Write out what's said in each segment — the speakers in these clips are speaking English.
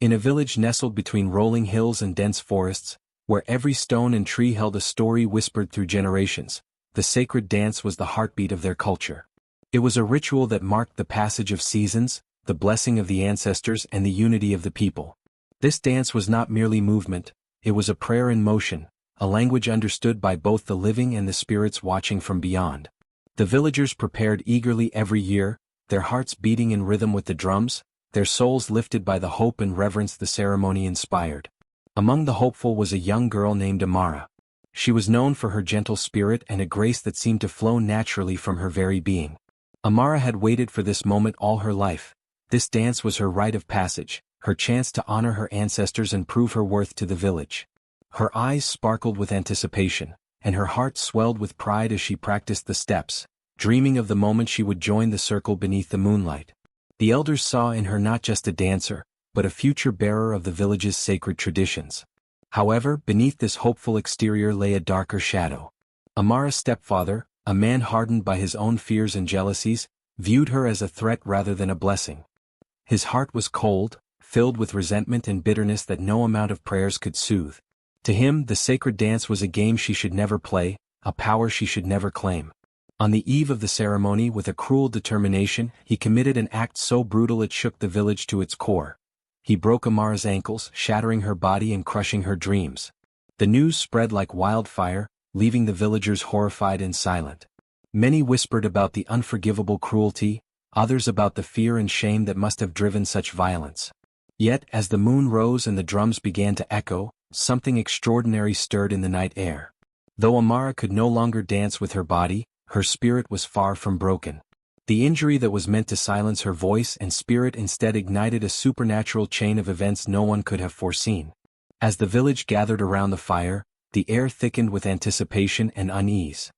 In a village nestled between rolling hills and dense forests, where every stone and tree held a story whispered through generations, the sacred dance was the heartbeat of their culture. It was a ritual that marked the passage of seasons, the blessing of the ancestors and the unity of the people. This dance was not merely movement, it was a prayer in motion, a language understood by both the living and the spirits watching from beyond. The villagers prepared eagerly every year, their hearts beating in rhythm with the drums, their souls lifted by the hope and reverence the ceremony inspired. Among the hopeful was a young girl named Amara. She was known for her gentle spirit and a grace that seemed to flow naturally from her very being. Amara had waited for this moment all her life. This dance was her rite of passage, her chance to honor her ancestors and prove her worth to the village. Her eyes sparkled with anticipation, and her heart swelled with pride as she practiced the steps, dreaming of the moment she would join the circle beneath the moonlight. The elders saw in her not just a dancer, but a future bearer of the village's sacred traditions. However, beneath this hopeful exterior lay a darker shadow. Amara's stepfather, a man hardened by his own fears and jealousies, viewed her as a threat rather than a blessing. His heart was cold, filled with resentment and bitterness that no amount of prayers could soothe. To him, the sacred dance was a game she should never play, a power she should never claim. On the eve of the ceremony, with a cruel determination, he committed an act so brutal it shook the village to its core. He broke Amara's ankles, shattering her body and crushing her dreams. The news spread like wildfire, leaving the villagers horrified and silent. Many whispered about the unforgivable cruelty, others about the fear and shame that must have driven such violence. Yet, as the moon rose and the drums began to echo, something extraordinary stirred in the night air. Though Amara could no longer dance with her body, her spirit was far from broken. The injury that was meant to silence her voice and spirit instead ignited a supernatural chain of events no one could have foreseen. As the village gathered around the fire, the air thickened with anticipation and unease.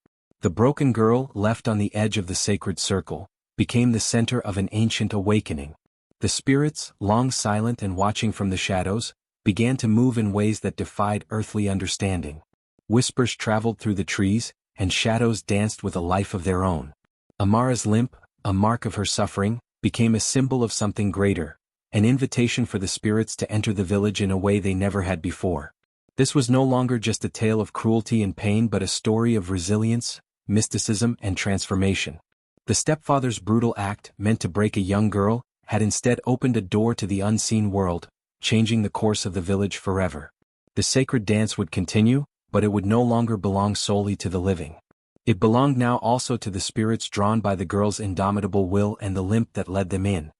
The broken girl, left on the edge of the sacred circle, became the center of an ancient awakening. The spirits, long silent and watching from the shadows, began to move in ways that defied earthly understanding. Whispers traveled through the trees, and shadows danced with a life of their own. Amara's limp, a mark of her suffering, became a symbol of something greater, an invitation for the spirits to enter the village in a way they never had before. This was no longer just a tale of cruelty and pain but a story of resilience, mysticism and transformation. The stepfather's brutal act, meant to break a young girl, had instead opened a door to the unseen world, changing the course of the village forever. The sacred dance would continue, but it would no longer belong solely to the living. It belonged now also to the spirits drawn by the girl's indomitable will and the limp that led them in.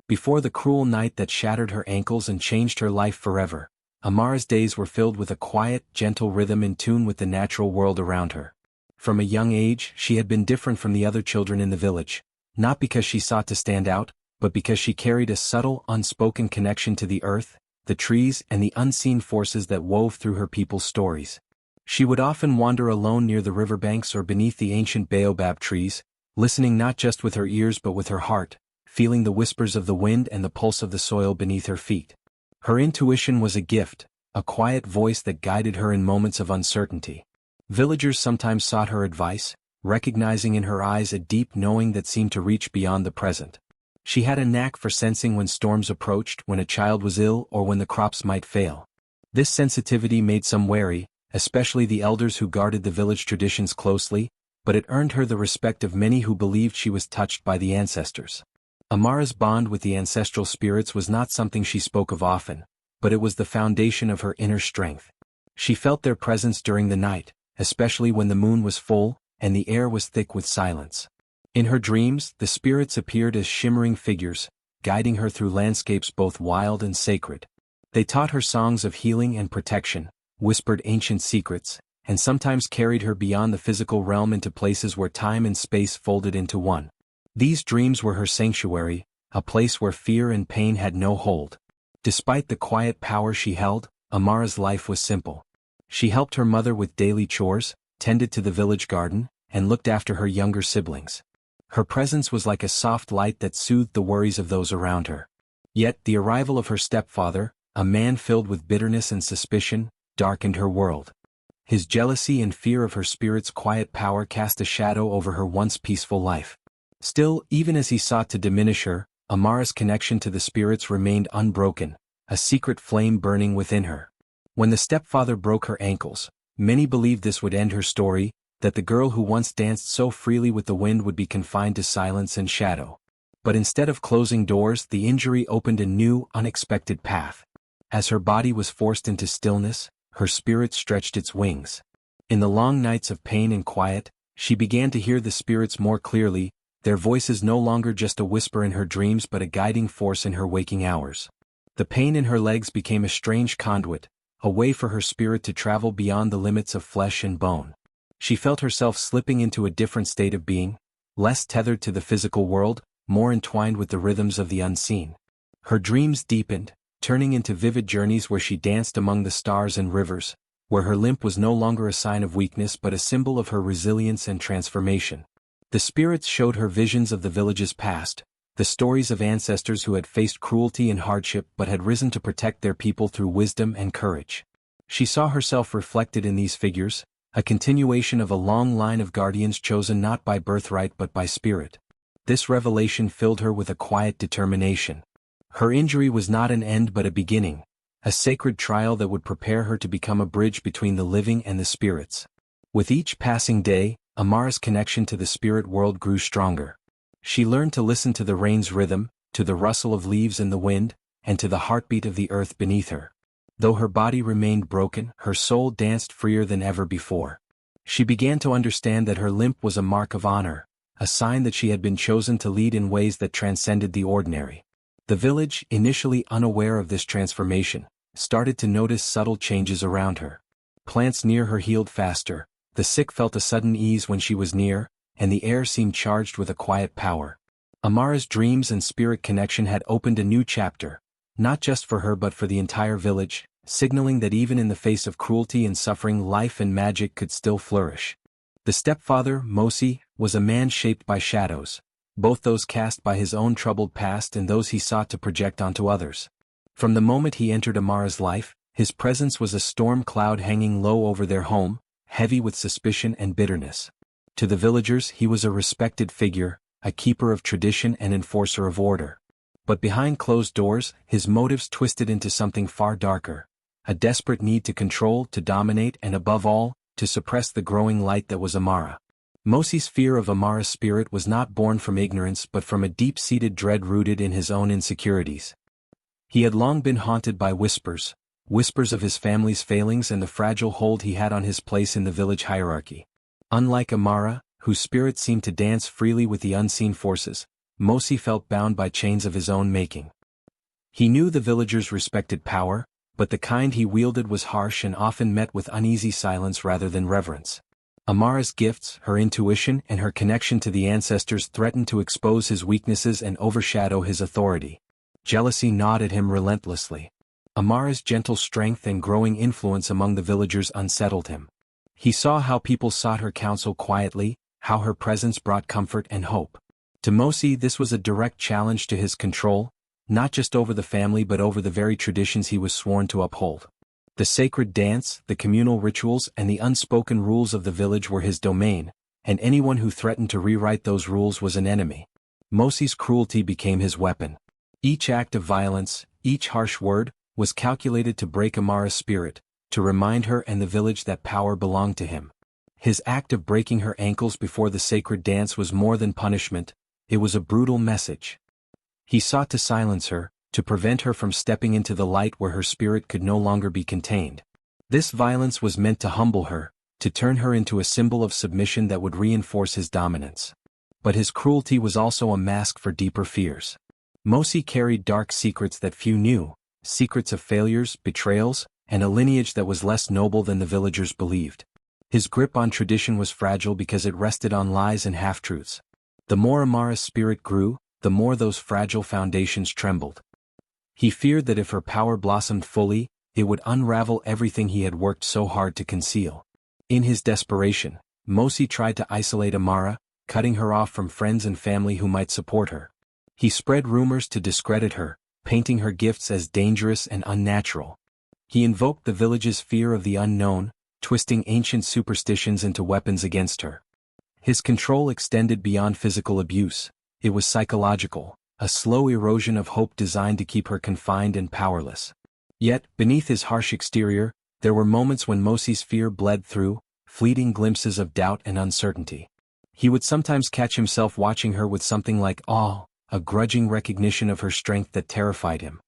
Before the cruel night that shattered her ankles and changed her life forever, Amara's days were filled with a quiet, gentle rhythm in tune with the natural world around her. From a young age, she had been different from the other children in the village, not because she sought to stand out, but because she carried a subtle, unspoken connection to the earth, the trees and the unseen forces that wove through her people's stories. She would often wander alone near the riverbanks or beneath the ancient baobab trees, listening not just with her ears but with her heart, feeling the whispers of the wind and the pulse of the soil beneath her feet. Her intuition was a gift, a quiet voice that guided her in moments of uncertainty. Villagers sometimes sought her advice, recognizing in her eyes a deep knowing that seemed to reach beyond the present. She had a knack for sensing when storms approached, when a child was ill or when the crops might fail. This sensitivity made some wary, especially the elders who guarded the village traditions closely, but it earned her the respect of many who believed she was touched by the ancestors. Amara's bond with the ancestral spirits was not something she spoke of often, but it was the foundation of her inner strength. She felt their presence during the night, especially when the moon was full, and the air was thick with silence. In her dreams, the spirits appeared as shimmering figures, guiding her through landscapes both wild and sacred. They taught her songs of healing and protection, whispered ancient secrets, and sometimes carried her beyond the physical realm into places where time and space folded into one. These dreams were her sanctuary, a place where fear and pain had no hold. Despite the quiet power she held, Amara's life was simple. She helped her mother with daily chores, tended to the village garden, and looked after her younger siblings. Her presence was like a soft light that soothed the worries of those around her. Yet the arrival of her stepfather, a man filled with bitterness and suspicion, darkened her world. His jealousy and fear of her spirit's quiet power cast a shadow over her once peaceful life. Still, even as he sought to diminish her, Amara's connection to the spirits remained unbroken, a secret flame burning within her. When the stepfather broke her ankles, many believed this would end her story, that the girl who once danced so freely with the wind would be confined to silence and shadow. But instead of closing doors, the injury opened a new, unexpected path. As her body was forced into stillness, her spirit stretched its wings. In the long nights of pain and quiet, she began to hear the spirits more clearly, their voices no longer just a whisper in her dreams but a guiding force in her waking hours. The pain in her legs became a strange conduit, a way for her spirit to travel beyond the limits of flesh and bone. She felt herself slipping into a different state of being, less tethered to the physical world, more entwined with the rhythms of the unseen. Her dreams deepened, turning into vivid journeys where she danced among the stars and rivers, where her limp was no longer a sign of weakness but a symbol of her resilience and transformation. The spirits showed her visions of the village's past, the stories of ancestors who had faced cruelty and hardship but had risen to protect their people through wisdom and courage. She saw herself reflected in these figures, a continuation of a long line of guardians chosen not by birthright but by spirit. This revelation filled her with a quiet determination. Her injury was not an end but a beginning, a sacred trial that would prepare her to become a bridge between the living and the spirits. With each passing day, Amara's connection to the spirit world grew stronger. She learned to listen to the rain's rhythm, to the rustle of leaves in the wind, and to the heartbeat of the earth beneath her. Though her body remained broken, her soul danced freer than ever before. She began to understand that her limp was a mark of honor, a sign that she had been chosen to lead in ways that transcended the ordinary. The village, initially unaware of this transformation, started to notice subtle changes around her. Plants near her healed faster, the sick felt a sudden ease when she was near, and the air seemed charged with a quiet power. Amara's dreams and spirit connection had opened a new chapter, not just for her but for the entire village, signaling that even in the face of cruelty and suffering, life and magic could still flourish. The stepfather, Mosi, was a man shaped by shadows, both those cast by his own troubled past and those he sought to project onto others. From the moment he entered Amara's life, his presence was a storm cloud hanging low over their home, heavy with suspicion and bitterness. To the villagers he was a respected figure, a keeper of tradition and enforcer of order. But behind closed doors, his motives twisted into something far darker, a desperate need to control, to dominate and above all, to suppress the growing light that was Amara. Mosi's fear of Amara's spirit was not born from ignorance but from a deep-seated dread rooted in his own insecurities. He had long been haunted by whispers of his family's failings and the fragile hold he had on his place in the village hierarchy. Unlike Amara, whose spirit seemed to dance freely with the unseen forces, Mosi felt bound by chains of his own making. He knew the villagers respected power, but the kind he wielded was harsh and often met with uneasy silence rather than reverence. Amara's gifts, her intuition and her connection to the ancestors threatened to expose his weaknesses and overshadow his authority. Jealousy gnawed at him relentlessly. Amara's gentle strength and growing influence among the villagers unsettled him. He saw how people sought her counsel quietly, how her presence brought comfort and hope. To Mosi this was a direct challenge to his control, not just over the family but over the very traditions he was sworn to uphold. The sacred dance, the communal rituals and the unspoken rules of the village were his domain, and anyone who threatened to rewrite those rules was an enemy. Mosi's cruelty became his weapon. Each act of violence, each harsh word, was calculated to break Amara's spirit, to remind her and the village that power belonged to him. His act of breaking her ankles before the sacred dance was more than punishment, it was a brutal message. He sought to silence her, to prevent her from stepping into the light where her spirit could no longer be contained. This violence was meant to humble her, to turn her into a symbol of submission that would reinforce his dominance. But his cruelty was also a mask for deeper fears. Mosi carried dark secrets that few knew, secrets of failures, betrayals, and a lineage that was less noble than the villagers believed. His grip on tradition was fragile because it rested on lies and half-truths. The more Amara's spirit grew, the more those fragile foundations trembled. He feared that if her power blossomed fully, it would unravel everything he had worked so hard to conceal. In his desperation, Mosi tried to isolate Amara, cutting her off from friends and family who might support her. He spread rumors to discredit her, painting her gifts as dangerous and unnatural. He invoked the village's fear of the unknown, twisting ancient superstitions into weapons against her. His control extended beyond physical abuse. It was psychological, a slow erosion of hope designed to keep her confined and powerless. Yet, beneath his harsh exterior, there were moments when Mosi's fear bled through, fleeting glimpses of doubt and uncertainty. He would sometimes catch himself watching her with something like awe, a grudging recognition of her strength that terrified him.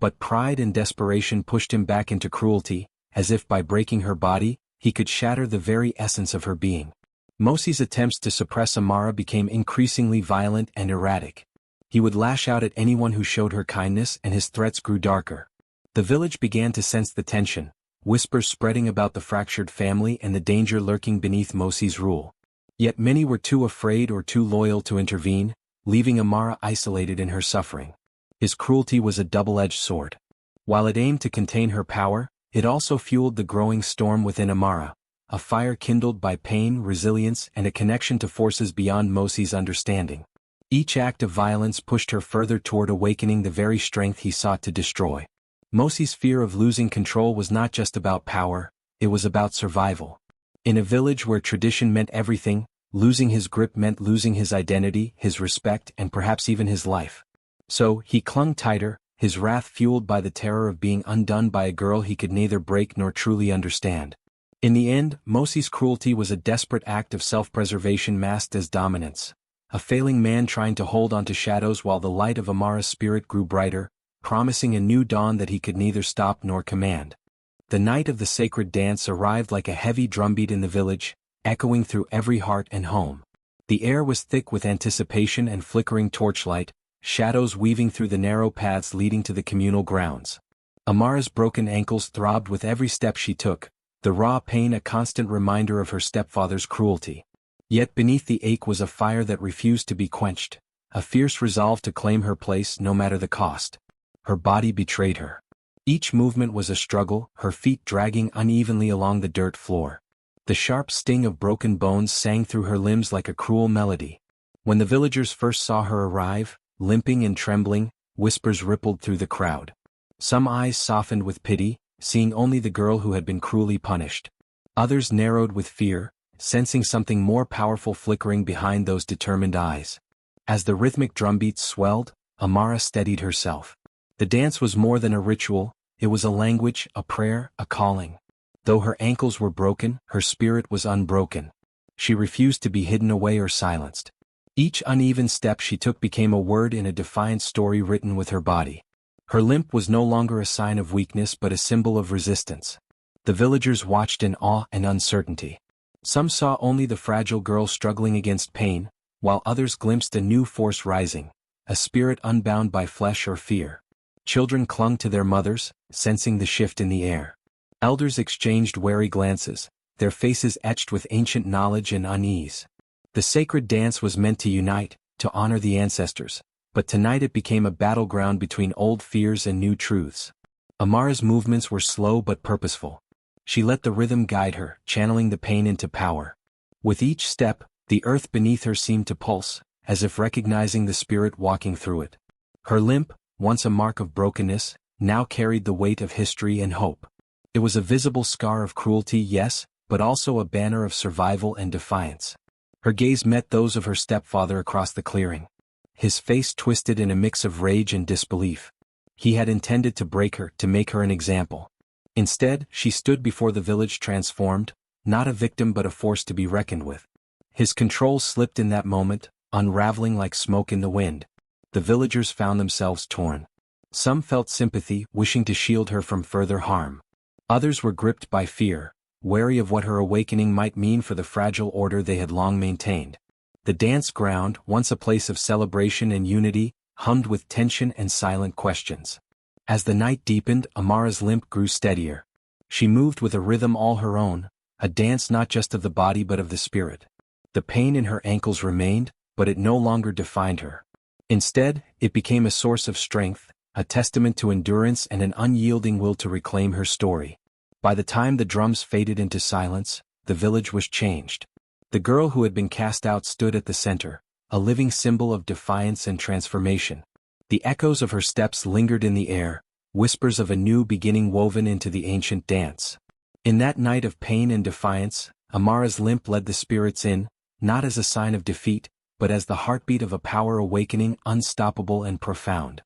But pride and desperation pushed him back into cruelty, as if by breaking her body, he could shatter the very essence of her being. Mosi's attempts to suppress Amara became increasingly violent and erratic. He would lash out at anyone who showed her kindness, and his threats grew darker. The village began to sense the tension, whispers spreading about the fractured family and the danger lurking beneath Mosi's rule. Yet many were too afraid or too loyal to intervene, leaving Amara isolated in her suffering. His cruelty was a double-edged sword. While it aimed to contain her power, it also fueled the growing storm within Amara, a fire kindled by pain, resilience, and a connection to forces beyond Mosi's understanding. Each act of violence pushed her further toward awakening the very strength he sought to destroy. Mosi's fear of losing control was not just about power, it was about survival. In a village where tradition meant everything, losing his grip meant losing his identity, his respect, and perhaps even his life. So, he clung tighter, his wrath fueled by the terror of being undone by a girl he could neither break nor truly understand. In the end, Mosi's cruelty was a desperate act of self-preservation masked as dominance. A failing man trying to hold onto shadows while the light of Amara's spirit grew brighter, promising a new dawn that he could neither stop nor command. The night of the sacred dance arrived like a heavy drumbeat in the village, echoing through every heart and home. The air was thick with anticipation and flickering torchlight, shadows weaving through the narrow paths leading to the communal grounds. Amara's broken ankles throbbed with every step she took, the raw pain a constant reminder of her stepfather's cruelty. Yet beneath the ache was a fire that refused to be quenched, a fierce resolve to claim her place no matter the cost. Her body betrayed her. Each movement was a struggle, her feet dragging unevenly along the dirt floor. The sharp sting of broken bones sang through her limbs like a cruel melody. When the villagers first saw her arrive, limping and trembling, whispers rippled through the crowd. Some eyes softened with pity, seeing only the girl who had been cruelly punished. Others narrowed with fear, sensing something more powerful flickering behind those determined eyes. As the rhythmic drumbeats swelled, Amara steadied herself. The dance was more than a ritual, it was a language, a prayer, a calling. Though her ankles were broken, her spirit was unbroken. She refused to be hidden away or silenced. Each uneven step she took became a word in a defiant story written with her body. Her limp was no longer a sign of weakness but a symbol of resistance. The villagers watched in awe and uncertainty. Some saw only the fragile girl struggling against pain, while others glimpsed a new force rising, a spirit unbound by flesh or fear. Children clung to their mothers, sensing the shift in the air. Elders exchanged wary glances, their faces etched with ancient knowledge and unease. The sacred dance was meant to unite, to honor the ancestors, but tonight it became a battleground between old fears and new truths. Amara's movements were slow but purposeful. She let the rhythm guide her, channeling the pain into power. With each step, the earth beneath her seemed to pulse, as if recognizing the spirit walking through it. Her limp, once a mark of brokenness, now carried the weight of history and hope. It was a visible scar of cruelty, yes, but also a banner of survival and defiance. Her gaze met those of her stepfather across the clearing. His face twisted in a mix of rage and disbelief. He had intended to break her, to make her an example. Instead, she stood before the village transformed, not a victim but a force to be reckoned with. His control slipped in that moment, unraveling like smoke in the wind. The villagers found themselves torn. Some felt sympathy, wishing to shield her from further harm. Others were gripped by fear, wary of what her awakening might mean for the fragile order they had long maintained. The dance ground, once a place of celebration and unity, hummed with tension and silent questions. As the night deepened, Amara's limp grew steadier. She moved with a rhythm all her own, a dance not just of the body but of the spirit. The pain in her ankles remained, but it no longer defined her. Instead, it became a source of strength, a testament to endurance and an unyielding will to reclaim her story. By the time the drums faded into silence, the village was changed. The girl who had been cast out stood at the center, a living symbol of defiance and transformation. The echoes of her steps lingered in the air, whispers of a new beginning woven into the ancient dance. In that night of pain and defiance, Amara's limp led the spirits in, not as a sign of defeat, but as the heartbeat of a power awakening, unstoppable and profound.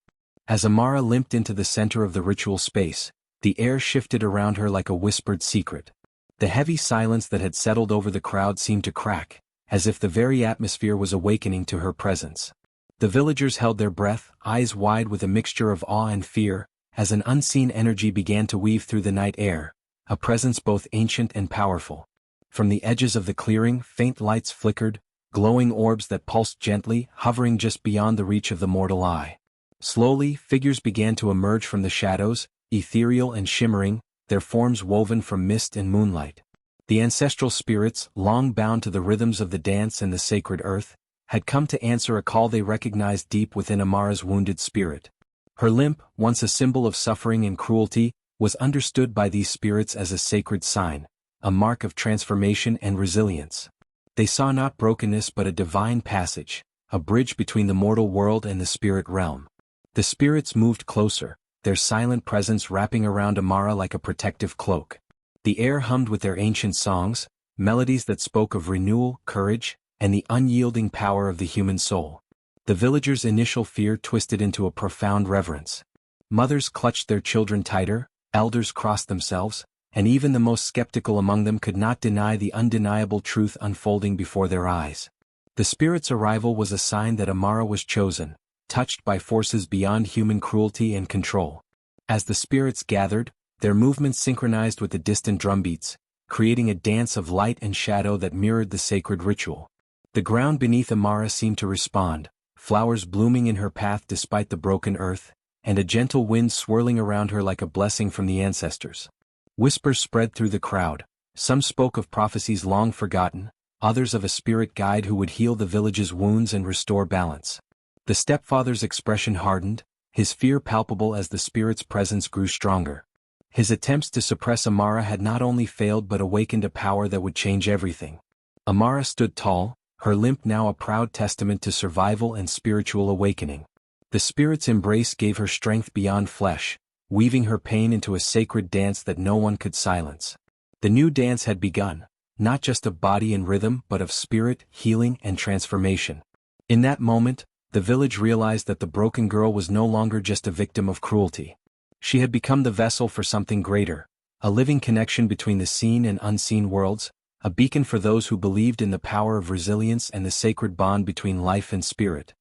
As Amara limped into the center of the ritual space, The air shifted around her like a whispered secret. The heavy silence that had settled over the crowd seemed to crack, as if the very atmosphere was awakening to her presence. The villagers held their breath, eyes wide with a mixture of awe and fear, as an unseen energy began to weave through the night air, a presence both ancient and powerful. From the edges of the clearing, faint lights flickered, glowing orbs that pulsed gently, hovering just beyond the reach of the mortal eye. Slowly, figures began to emerge from the shadows, ethereal and shimmering, their forms woven from mist and moonlight. The ancestral spirits, long bound to the rhythms of the dance and the sacred earth, had come to answer a call they recognized deep within Amara's wounded spirit. Her limp, once a symbol of suffering and cruelty, was understood by these spirits as a sacred sign, a mark of transformation and resilience. They saw not brokenness but a divine passage, a bridge between the mortal world and the spirit realm. The spirits moved closer, their silent presence wrapping around Amara like a protective cloak. The air hummed with their ancient songs, melodies that spoke of renewal, courage, and the unyielding power of the human soul. The villagers' initial fear twisted into a profound reverence. Mothers clutched their children tighter, elders crossed themselves, and even the most skeptical among them could not deny the undeniable truth unfolding before their eyes. The spirit's arrival was a sign that Amara was chosen, touched by forces beyond human cruelty and control. As the spirits gathered, their movements synchronized with the distant drumbeats, creating a dance of light and shadow that mirrored the sacred ritual. The ground beneath Amara seemed to respond, flowers blooming in her path despite the broken earth, and a gentle wind swirling around her like a blessing from the ancestors. Whispers spread through the crowd. Some spoke of prophecies long forgotten, others of a spirit guide who would heal the village's wounds and restore balance. The stepfather's expression hardened, his fear palpable as the spirit's presence grew stronger. His attempts to suppress Amara had not only failed but awakened a power that would change everything. Amara stood tall, her limp now a proud testament to survival and spiritual awakening. The spirit's embrace gave her strength beyond flesh, weaving her pain into a sacred dance that no one could silence. The new dance had begun, not just of body and rhythm but of spirit, healing, and transformation. In that moment, the village realized that the broken girl was no longer just a victim of cruelty. She had become the vessel for something greater, a living connection between the seen and unseen worlds, a beacon for those who believed in the power of resilience and the sacred bond between life and spirit.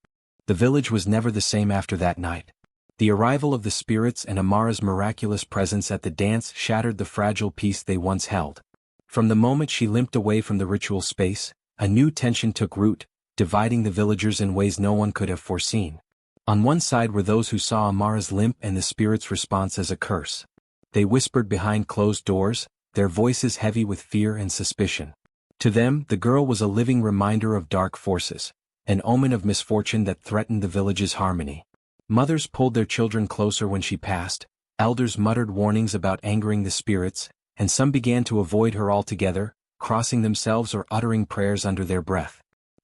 The village was never the same after that night. The arrival of the spirits and Amara's miraculous presence at the dance shattered the fragile peace they once held. From the moment she limped away from the ritual space, a new tension took root, dividing the villagers in ways no one could have foreseen. On one side were those who saw Amara's limp and the spirit's response as a curse. They whispered behind closed doors, their voices heavy with fear and suspicion. To them, the girl was a living reminder of dark forces, an omen of misfortune that threatened the village's harmony. Mothers pulled their children closer when she passed, elders muttered warnings about angering the spirits, and some began to avoid her altogether, crossing themselves or uttering prayers under their breath.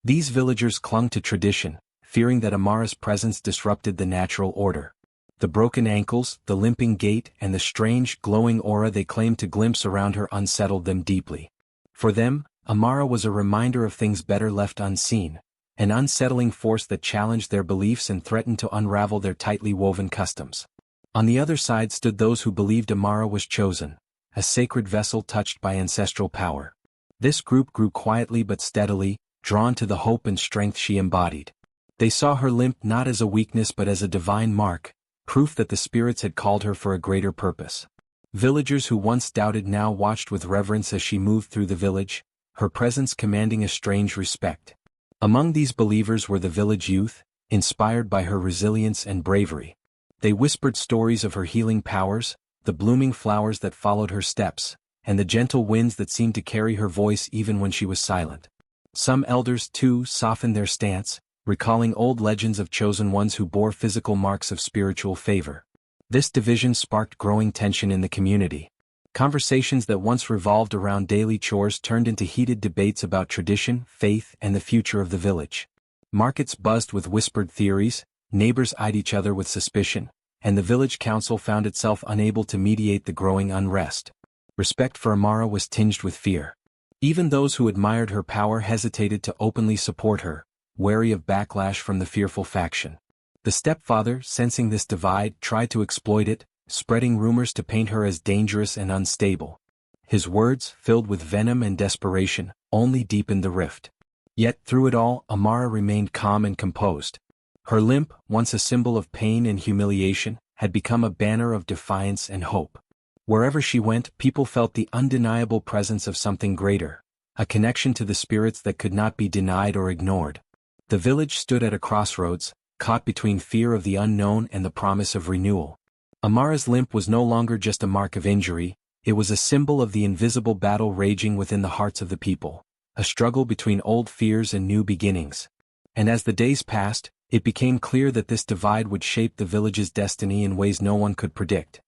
These villagers clung to tradition, fearing that Amara's presence disrupted the natural order. The broken ankles, the limping gait, and the strange, glowing aura they claimed to glimpse around her unsettled them deeply. For them, Amara was a reminder of things better left unseen, an unsettling force that challenged their beliefs and threatened to unravel their tightly woven customs. On the other side stood those who believed Amara was chosen, a sacred vessel touched by ancestral power. This group grew quietly but steadily, drawn to the hope and strength she embodied. They saw her limp not as a weakness but as a divine mark, proof that the spirits had called her for a greater purpose. Villagers who once doubted now watched with reverence as she moved through the village, her presence commanding a strange respect. Among these believers were the village youth, inspired by her resilience and bravery. They whispered stories of her healing powers, the blooming flowers that followed her steps, and the gentle winds that seemed to carry her voice even when she was silent. Some elders, too, softened their stance, recalling old legends of chosen ones who bore physical marks of spiritual favor. This division sparked growing tension in the community. Conversations that once revolved around daily chores turned into heated debates about tradition, faith, and the future of the village. Markets buzzed with whispered theories, neighbors eyed each other with suspicion, and the village council found itself unable to mediate the growing unrest. Respect for Amara was tinged with fear. Even those who admired her power hesitated to openly support her, wary of backlash from the fearful faction. The stepfather, sensing this divide, tried to exploit it, spreading rumors to paint her as dangerous and unstable. His words, filled with venom and desperation, only deepened the rift. Yet through it all, Amara remained calm and composed. Her limp, once a symbol of pain and humiliation, had become a banner of defiance and hope. Wherever she went, people felt the undeniable presence of something greater, a connection to the spirits that could not be denied or ignored. The village stood at a crossroads, caught between fear of the unknown and the promise of renewal. Amara's limp was no longer just a mark of injury, it was a symbol of the invisible battle raging within the hearts of the people, a struggle between old fears and new beginnings. And as the days passed, it became clear that this divide would shape the village's destiny in ways no one could predict.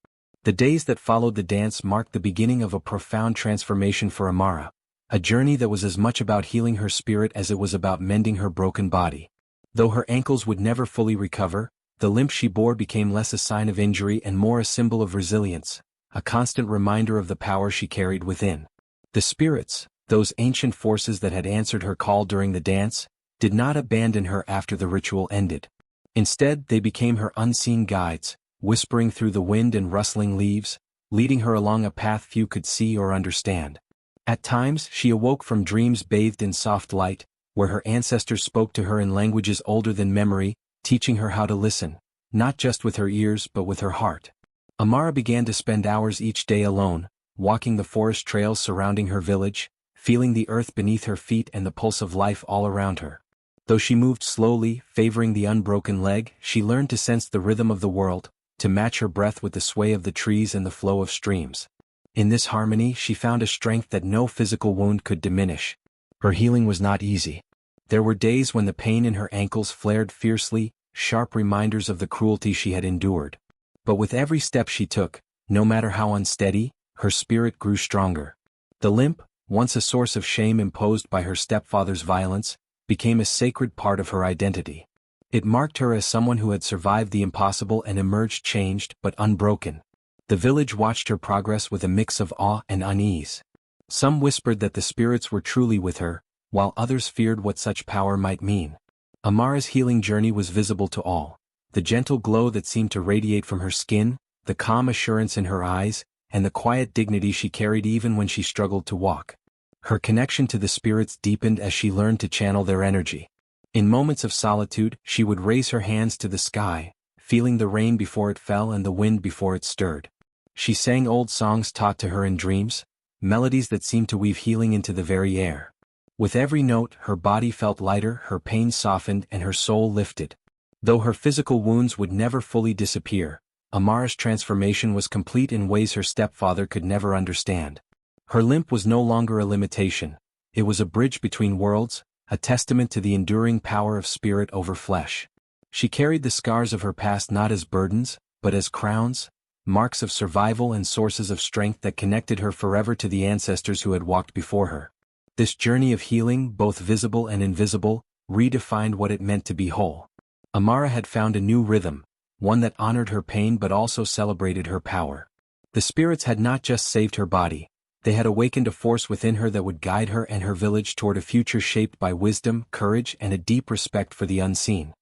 The days that followed the dance marked the beginning of a profound transformation for Amara, a journey that was as much about healing her spirit as it was about mending her broken body. Though her ankles would never fully recover, the limp she bore became less a sign of injury and more a symbol of resilience, a constant reminder of the power she carried within. The spirits, those ancient forces that had answered her call during the dance, did not abandon her after the ritual ended. Instead, they became her unseen guides, whispering through the wind and rustling leaves, leading her along a path few could see or understand. At times, she awoke from dreams bathed in soft light, where her ancestors spoke to her in languages older than memory, teaching her how to listen, not just with her ears but with her heart. Amara began to spend hours each day alone, walking the forest trails surrounding her village, feeling the earth beneath her feet and the pulse of life all around her. Though she moved slowly, favoring the unbroken leg, she learned to sense the rhythm of the world, to match her breath with the sway of the trees and the flow of streams. In this harmony, she found a strength that no physical wound could diminish. Her healing was not easy. There were days when the pain in her ankles flared fiercely, sharp reminders of the cruelty she had endured. But with every step she took, no matter how unsteady, her spirit grew stronger. The limp, once a source of shame imposed by her stepfather's violence, became a sacred part of her identity. It marked her as someone who had survived the impossible and emerged changed but unbroken. The village watched her progress with a mix of awe and unease. Some whispered that the spirits were truly with her, while others feared what such power might mean. Amara's healing journey was visible to all. The gentle glow that seemed to radiate from her skin, the calm assurance in her eyes, and the quiet dignity she carried even when she struggled to walk. Her connection to the spirits deepened as she learned to channel their energy. In moments of solitude, she would raise her hands to the sky, feeling the rain before it fell and the wind before it stirred. She sang old songs taught to her in dreams, melodies that seemed to weave healing into the very air. With every note, her body felt lighter, her pain softened, and her soul lifted. Though her physical wounds would never fully disappear, Amara's transformation was complete in ways her stepfather could never understand. Her limp was no longer a limitation. It was a bridge between worlds, a testament to the enduring power of spirit over flesh. She carried the scars of her past not as burdens, but as crowns, marks of survival and sources of strength that connected her forever to the ancestors who had walked before her. This journey of healing, both visible and invisible, redefined what it meant to be whole. Amara had found a new rhythm, one that honored her pain but also celebrated her power. The spirits had not just saved her body, they had awakened a force within her that would guide her and her village toward a future shaped by wisdom, courage, and a deep respect for the unseen.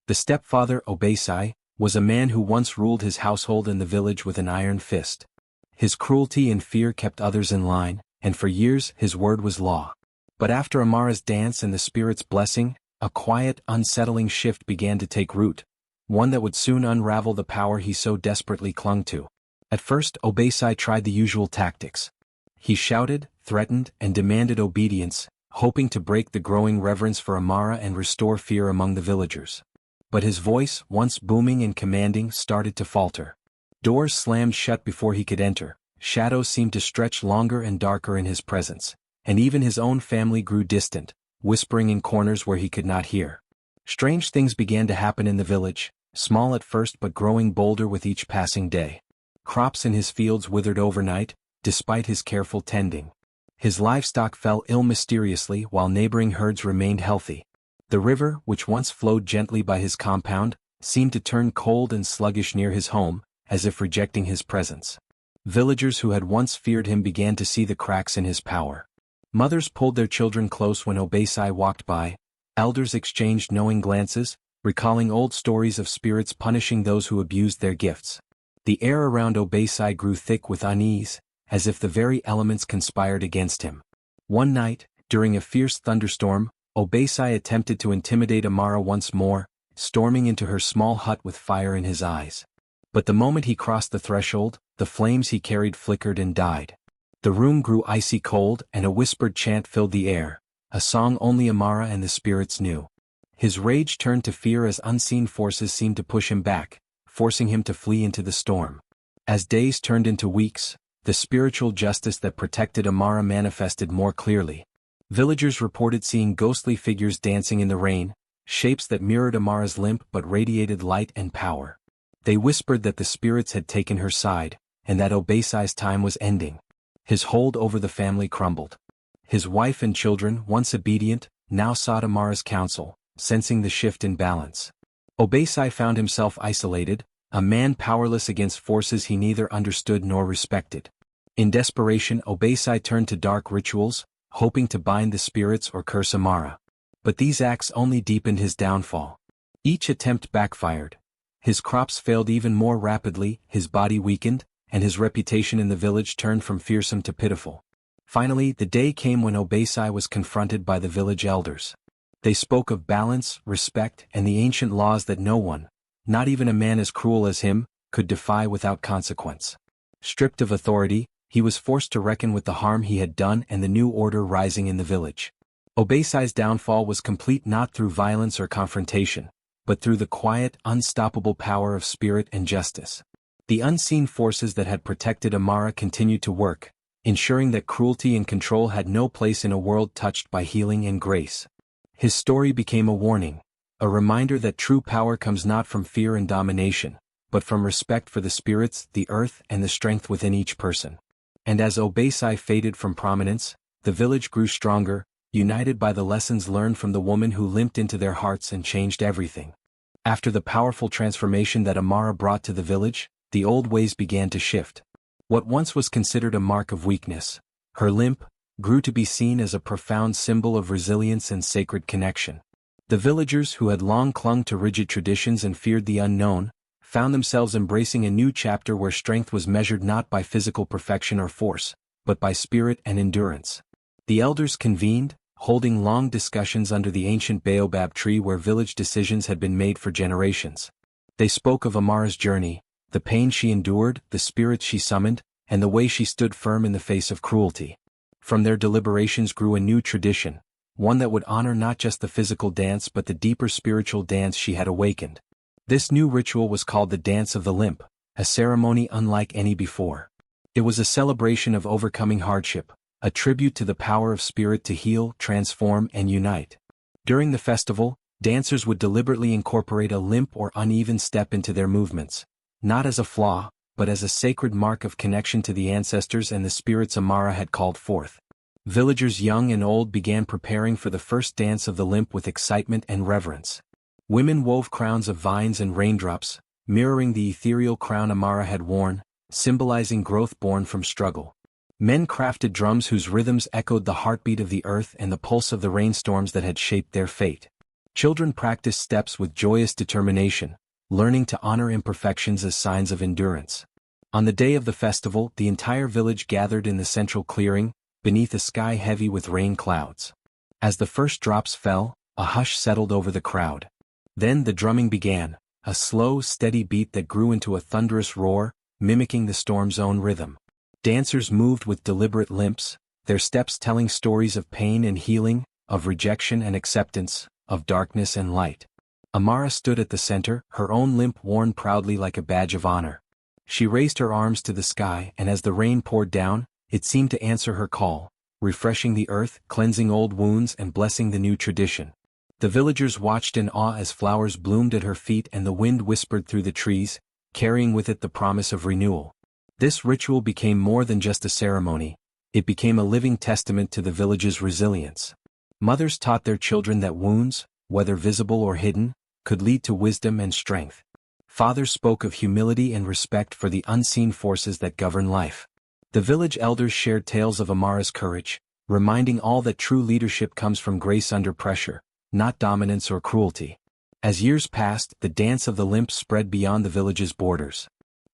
The stepfather, Obesai, was a man who once ruled his household and the village with an iron fist. His cruelty and fear kept others in line, and for years his word was law. But after Amara's dance and the spirit's blessing, a quiet, unsettling shift began to take root, one that would soon unravel the power he so desperately clung to. At first, Obesai tried the usual tactics. He shouted, threatened, and demanded obedience, hoping to break the growing reverence for Amara and restore fear among the villagers. But his voice, once booming and commanding, started to falter. Doors slammed shut before he could enter, shadows seemed to stretch longer and darker in his presence, and even his own family grew distant, whispering in corners where he could not hear. Strange things began to happen in the village, small at first but growing bolder with each passing day. Crops in his fields withered overnight, despite his careful tending. His livestock fell ill mysteriously while neighboring herds remained healthy. The river, which once flowed gently by his compound, seemed to turn cold and sluggish near his home, as if rejecting his presence. Villagers who had once feared him began to see the cracks in his power. Mothers pulled their children close when Obesai walked by, elders exchanged knowing glances, recalling old stories of spirits punishing those who abused their gifts. The air around Obesai grew thick with unease, as if the very elements conspired against him. One night, during a fierce thunderstorm, Obesai attempted to intimidate Amara once more, storming into her small hut with fire in his eyes. But the moment he crossed the threshold, the flames he carried flickered and died. The room grew icy cold and a whispered chant filled the air, a song only Amara and the spirits knew. His rage turned to fear as unseen forces seemed to push him back, forcing him to flee into the storm. As days turned into weeks, the spiritual justice that protected Amara manifested more clearly. Villagers reported seeing ghostly figures dancing in the rain, shapes that mirrored Amara's limp but radiated light and power. They whispered that the spirits had taken her side, and that Obesai's time was ending. His hold over the family crumbled. His wife and children, once obedient, now sought Amara's counsel, sensing the shift in balance. Obesai found himself isolated, a man powerless against forces he neither understood nor respected. In desperation, Obesai turned to dark rituals, hoping to bind the spirits or curse Amara. But these acts only deepened his downfall. Each attempt backfired. His crops failed even more rapidly, his body weakened, and his reputation in the village turned from fearsome to pitiful. Finally, the day came when Obesai was confronted by the village elders. They spoke of balance, respect, and the ancient laws that no one, not even a man as cruel as him, could defy without consequence. Stripped of authority, he was forced to reckon with the harm he had done and the new order rising in the village. Obesai's downfall was complete not through violence or confrontation, but through the quiet, unstoppable power of spirit and justice. The unseen forces that had protected Amara continued to work, ensuring that cruelty and control had no place in a world touched by healing and grace. His story became a warning, a reminder that true power comes not from fear and domination, but from respect for the spirits, the earth, and the strength within each person. And as Obesai faded from prominence, the village grew stronger, united by the lessons learned from the woman who limped into their hearts and changed everything. After the powerful transformation that Amara brought to the village, the old ways began to shift. What once was considered a mark of weakness, her limp, grew to be seen as a profound symbol of resilience and sacred connection. The villagers who had long clung to rigid traditions and feared the unknown, found themselves embracing a new chapter where strength was measured not by physical perfection or force, but by spirit and endurance. The elders convened, holding long discussions under the ancient baobab tree where village decisions had been made for generations. They spoke of Amara's journey, the pain she endured, the spirits she summoned, and the way she stood firm in the face of cruelty. From their deliberations grew a new tradition, one that would honor not just the physical dance but the deeper spiritual dance she had awakened. This new ritual was called the Dance of the Limp, a ceremony unlike any before. It was a celebration of overcoming hardship, a tribute to the power of spirit to heal, transform, and unite. During the festival, dancers would deliberately incorporate a limp or uneven step into their movements, not as a flaw, but as a sacred mark of connection to the ancestors and the spirits Amara had called forth. Villagers young and old began preparing for the first dance of the limp with excitement and reverence. Women wove crowns of vines and raindrops, mirroring the ethereal crown Amara had worn, symbolizing growth born from struggle. Men crafted drums whose rhythms echoed the heartbeat of the earth and the pulse of the rainstorms that had shaped their fate. Children practiced steps with joyous determination, learning to honor imperfections as signs of endurance. On the day of the festival, the entire village gathered in the central clearing, beneath a sky heavy with rain clouds. As the first drops fell, a hush settled over the crowd. Then the drumming began, a slow, steady beat that grew into a thunderous roar, mimicking the storm's own rhythm. Dancers moved with deliberate limps, their steps telling stories of pain and healing, of rejection and acceptance, of darkness and light. Amara stood at the center, her own limp worn proudly like a badge of honor. She raised her arms to the sky, and as the rain poured down, it seemed to answer her call, refreshing the earth, cleansing old wounds and blessing the new tradition. The villagers watched in awe as flowers bloomed at her feet and the wind whispered through the trees, carrying with it the promise of renewal. This ritual became more than just a ceremony, it became a living testament to the village's resilience. Mothers taught their children that wounds, whether visible or hidden, could lead to wisdom and strength. Fathers spoke of humility and respect for the unseen forces that govern life. The village elders shared tales of Amara's courage, reminding all that true leadership comes from grace under pressure, not dominance or cruelty. As years passed, the dance of the limp spread beyond the village's borders.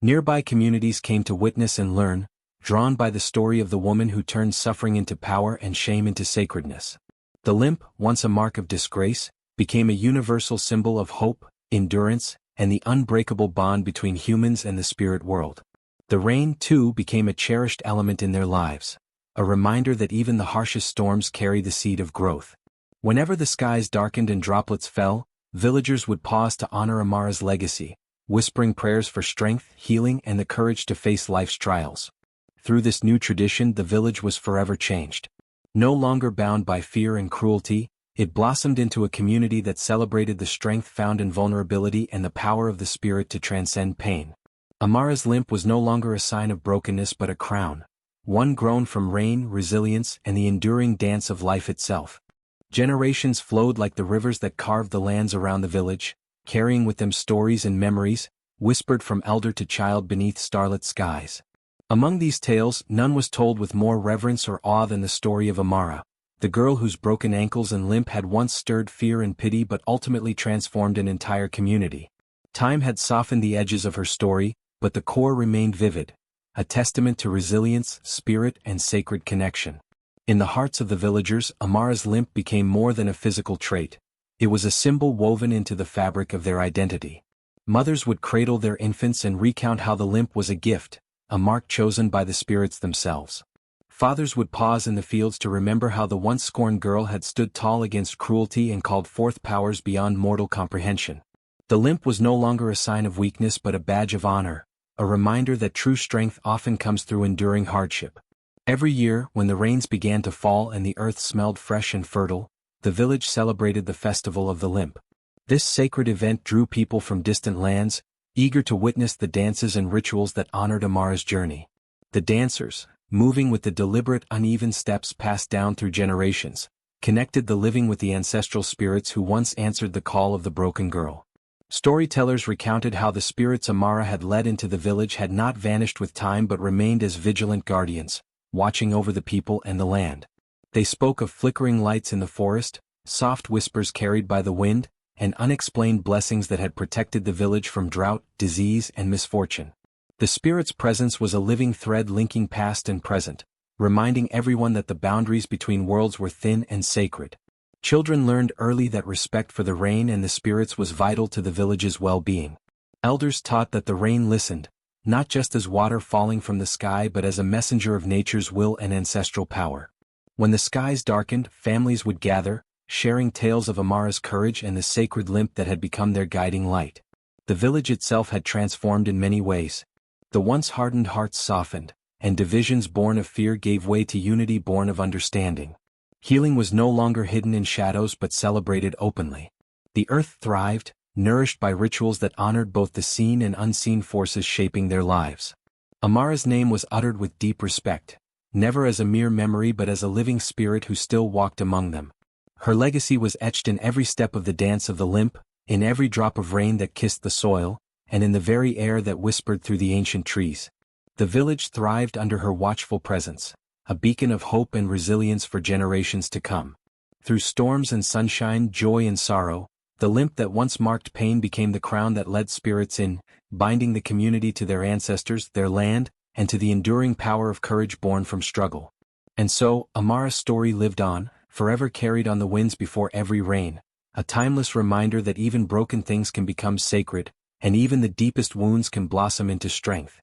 Nearby communities came to witness and learn, drawn by the story of the woman who turned suffering into power and shame into sacredness. The limp, once a mark of disgrace, became a universal symbol of hope, endurance, and the unbreakable bond between humans and the spirit world. The rain, too, became a cherished element in their lives, a reminder that even the harshest storms carry the seed of growth. Whenever the skies darkened and droplets fell, villagers would pause to honor Amara's legacy, whispering prayers for strength, healing, and the courage to face life's trials. Through this new tradition, the village was forever changed. No longer bound by fear and cruelty, it blossomed into a community that celebrated the strength found in vulnerability and the power of the spirit to transcend pain. Amara's limp was no longer a sign of brokenness but a crown, one grown from rain, resilience, and the enduring dance of life itself. Generations flowed like the rivers that carved the lands around the village, carrying with them stories and memories, whispered from elder to child beneath starlit skies. Among these tales, none was told with more reverence or awe than the story of Amara, the girl whose broken ankles and limp had once stirred fear and pity but ultimately transformed an entire community. Time had softened the edges of her story, but the core remained vivid, a testament to resilience, spirit, and sacred connection. In the hearts of the villagers, Amara's limp became more than a physical trait. It was a symbol woven into the fabric of their identity. Mothers would cradle their infants and recount how the limp was a gift, a mark chosen by the spirits themselves. Fathers would pause in the fields to remember how the once scorned girl had stood tall against cruelty and called forth powers beyond mortal comprehension. The limp was no longer a sign of weakness but a badge of honor, a reminder that true strength often comes through enduring hardship. Every year, when the rains began to fall and the earth smelled fresh and fertile, the village celebrated the festival of the limp. This sacred event drew people from distant lands, eager to witness the dances and rituals that honored Amara's journey. The dancers, moving with the deliberate uneven steps passed down through generations, connected the living with the ancestral spirits who once answered the call of the broken girl. Storytellers recounted how the spirits Amara had led into the village had not vanished with time but remained as vigilant guardians, watching over the people and the land. They spoke of flickering lights in the forest, soft whispers carried by the wind, and unexplained blessings that had protected the village from drought, disease, and misfortune. The spirit's presence was a living thread linking past and present, reminding everyone that the boundaries between worlds were thin and sacred. Children learned early that respect for the rain and the spirits was vital to the village's well-being. Elders taught that the rain listened, not just as water falling from the sky but as a messenger of nature's will and ancestral power. When the skies darkened, families would gather, sharing tales of Amara's courage and the sacred limp that had become their guiding light. The village itself had transformed in many ways. The once hardened hearts softened, and divisions born of fear gave way to unity born of understanding. Healing was no longer hidden in shadows but celebrated openly. The earth thrived, nourished by rituals that honored both the seen and unseen forces shaping their lives. Amara's name was uttered with deep respect, never as a mere memory but as a living spirit who still walked among them. Her legacy was etched in every step of the dance of the limp, in every drop of rain that kissed the soil, and in the very air that whispered through the ancient trees. The village thrived under her watchful presence, a beacon of hope and resilience for generations to come. Through storms and sunshine, joy and sorrow, the limp that once marked pain became the crown that led spirits in, binding the community to their ancestors, their land, and to the enduring power of courage born from struggle. And so, Amara's story lived on, forever carried on the winds before every rain, a timeless reminder that even broken things can become sacred, and even the deepest wounds can blossom into strength.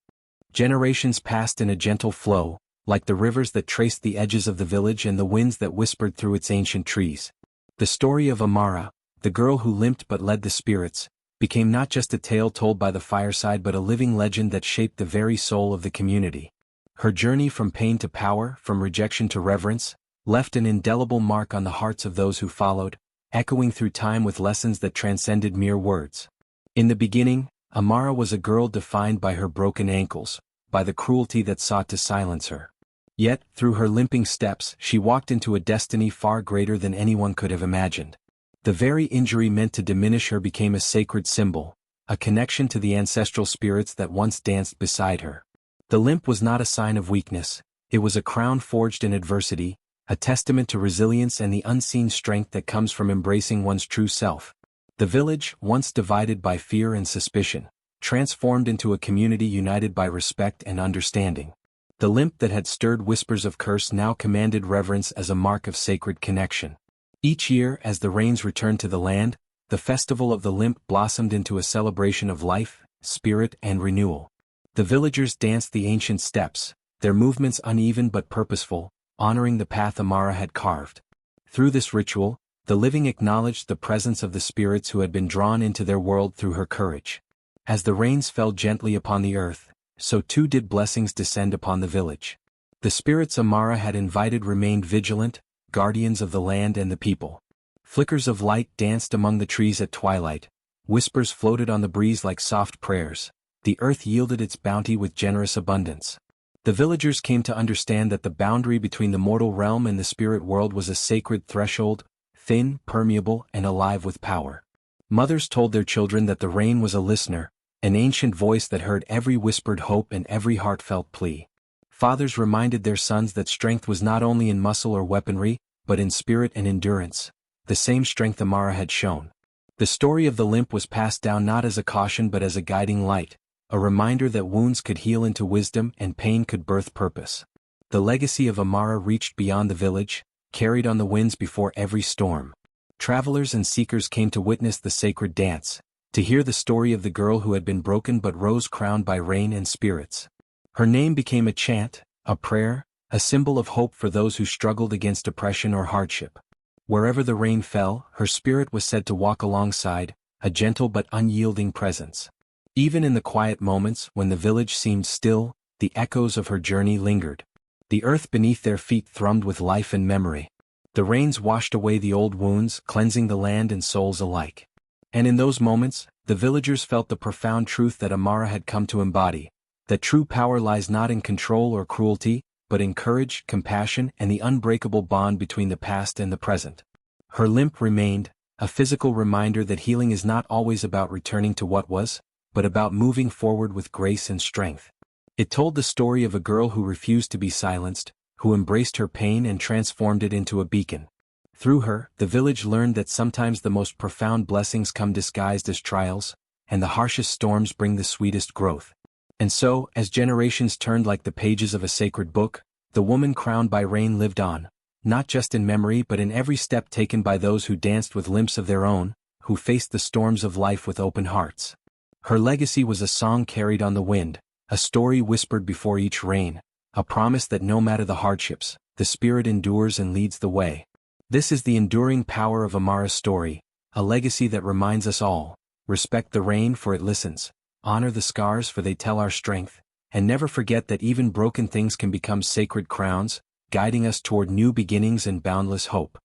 Generations passed in a gentle flow, like the rivers that traced the edges of the village and the winds that whispered through its ancient trees. The story of Amara, the girl who limped but led the spirits, became not just a tale told by the fireside but a living legend that shaped the very soul of the community. Her journey from pain to power, from rejection to reverence, left an indelible mark on the hearts of those who followed, echoing through time with lessons that transcended mere words. In the beginning, Amara was a girl defined by her broken ankles, by the cruelty that sought to silence her. Yet, through her limping steps, she walked into a destiny far greater than anyone could have imagined. The very injury meant to diminish her became a sacred symbol, a connection to the ancestral spirits that once danced beside her. The limp was not a sign of weakness, it was a crown forged in adversity, a testament to resilience and the unseen strength that comes from embracing one's true self. The village, once divided by fear and suspicion, transformed into a community united by respect and understanding. The limp that had stirred whispers of curse now commanded reverence as a mark of sacred connection. Each year, as the rains returned to the land, the festival of the limp blossomed into a celebration of life, spirit, and renewal. The villagers danced the ancient steps, their movements uneven but purposeful, honoring the path Amara had carved. Through this ritual, the living acknowledged the presence of the spirits who had been drawn into their world through her courage. As the rains fell gently upon the earth, so too did blessings descend upon the village. The spirits Amara had invited remained vigilant, guardians of the land and the people. Flickers of light danced among the trees at twilight, whispers floated on the breeze like soft prayers. The earth yielded its bounty with generous abundance. The villagers came to understand that the boundary between the mortal realm and the spirit world was a sacred threshold, thin, permeable, and alive with power. Mothers told their children that the rain was a listener, an ancient voice that heard every whispered hope and every heartfelt plea. Fathers reminded their sons that strength was not only in muscle or weaponry, but in spirit and endurance, the same strength Amara had shown. The story of the limp was passed down not as a caution but as a guiding light, a reminder that wounds could heal into wisdom and pain could birth purpose. The legacy of Amara reached beyond the village, carried on the winds before every storm. Travelers and seekers came to witness the sacred dance, to hear the story of the girl who had been broken but rose crowned by rain and spirits. Her name became a chant, a prayer, a symbol of hope for those who struggled against oppression or hardship. Wherever the rain fell, her spirit was said to walk alongside, a gentle but unyielding presence. Even in the quiet moments when the village seemed still, the echoes of her journey lingered. The earth beneath their feet thrummed with life and memory. The rains washed away the old wounds, cleansing the land and souls alike. And in those moments, the villagers felt the profound truth that Amara had come to embody, that true power lies not in control or cruelty, but in courage, compassion, and the unbreakable bond between the past and the present. Her limp remained, a physical reminder that healing is not always about returning to what was, but about moving forward with grace and strength. It told the story of a girl who refused to be silenced, who embraced her pain and transformed it into a beacon. Through her, the village learned that sometimes the most profound blessings come disguised as trials, and the harshest storms bring the sweetest growth. And so, as generations turned like the pages of a sacred book, the woman crowned by rain lived on, not just in memory but in every step taken by those who danced with limps of their own, who faced the storms of life with open hearts. Her legacy was a song carried on the wind, a story whispered before each rain, a promise that no matter the hardships, the spirit endures and leads the way. This is the enduring power of Amara's story, a legacy that reminds us all: respect the rain for it listens, honor the scars for they tell our strength, and never forget that even broken things can become sacred crowns, guiding us toward new beginnings and boundless hope.